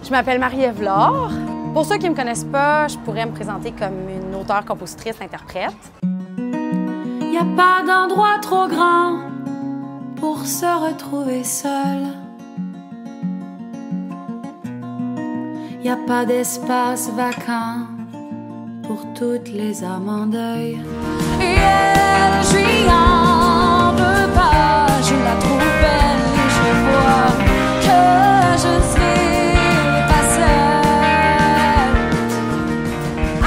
Je m'appelle Marie-Ève Laure. Pour ceux qui ne me connaissent pas, je pourrais me présenter comme une auteure, compositrice, interprète. Y a pas d'endroit trop grand pour se retrouver seul. Y a pas d'espace vacant pour toutes les âmes en deuil. Et elle, je lui en veux pas, je la trouve belle, je vois que je ne serai pas seule. À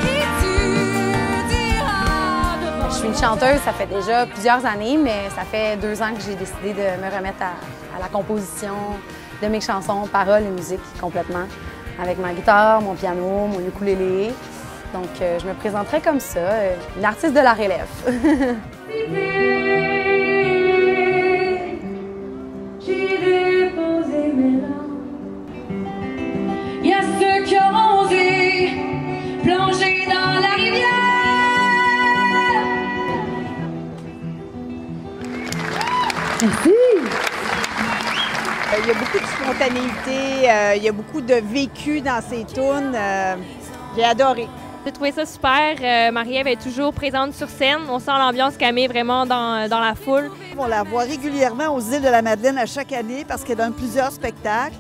qui tu diras devant. Je suis une chanteuse, ça fait déjà plusieurs années, mais ça fait 2 ans que j'ai décidé de me remettre à la composition de mes chansons, paroles et musique complètement, avec ma guitare, mon piano, mon ukulélé. Donc, je me présenterais comme ça, une artiste de la relève. J'ai déposé mes larmes. Il y a ceux qui ont osé plonger dans la rivière. Merci! Il y a beaucoup de spontanéité, il y a beaucoup de vécu dans ces tunes. J'ai adoré. J'ai trouvé ça super. Marie-Ève est toujours présente sur scène. On sent l'ambiance qu'elle met vraiment dans la foule. On la voit régulièrement aux îles de la Madeleine à chaque année parce qu'elle donne plusieurs spectacles.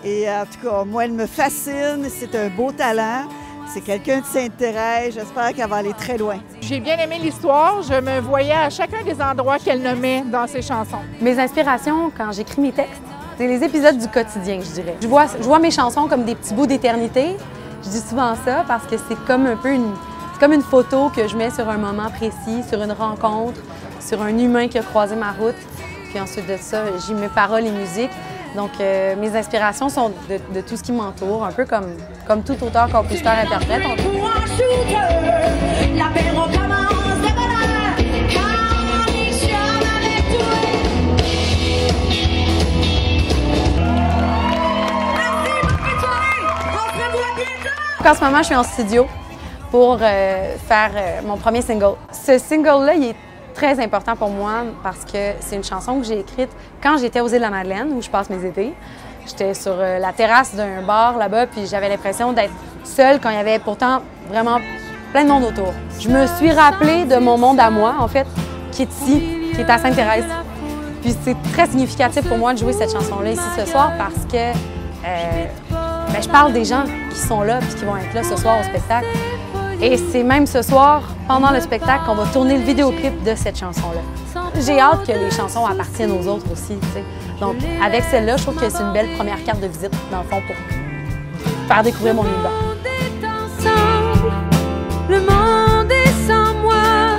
Et en tout cas, moi, elle me fascine. C'est un beau talent. C'est quelqu'un de Sainte-Thérèse. J'espère qu'elle va aller très loin. J'ai bien aimé l'histoire. Je me voyais à chacun des endroits qu'elle nommait dans ses chansons. Mes inspirations, quand j'écris mes textes, c'est les épisodes du quotidien, je dirais. Je vois mes chansons comme des petits bouts d'éternité. Je dis souvent ça parce que c'est comme un peu une photo que je mets sur un moment précis, sur une rencontre, sur un humain qui a croisé ma route. Puis ensuite de ça, j'y mets paroles et musique. Donc mes inspirations sont de tout ce qui m'entoure, un peu comme tout auteur, compositeur, interprète. En ce moment, je suis en studio pour faire mon premier single. Ce single-là, il est très important pour moi parce que c'est une chanson que j'ai écrite quand j'étais aux îles de la Madeleine, où je passe mes étés. J'étais sur la terrasse d'un bar là-bas, puis j'avais l'impression d'être seule quand il y avait pourtant vraiment plein de monde autour. Je me suis rappelée de mon monde à moi, en fait, qui est ici, qui est à Sainte-Thérèse. Puis c'est très significatif pour moi de jouer cette chanson-là ici ce soir parce que je parle des gens qui sont là et qui vont être là ce soir au spectacle. Et c'est même ce soir, pendant le spectacle, qu'on va tourner le vidéoclip de cette chanson-là. J'ai hâte que les chansons appartiennent aux autres aussi, tu sais. Donc, avec celle-là, je trouve que c'est une belle première carte de visite, dans le fond, pour faire découvrir mon univers. Le monde est sans moi.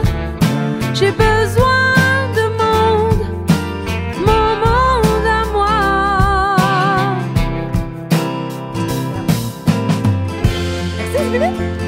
J'ai besoin de monde, mon monde à moi. Merci, Julie!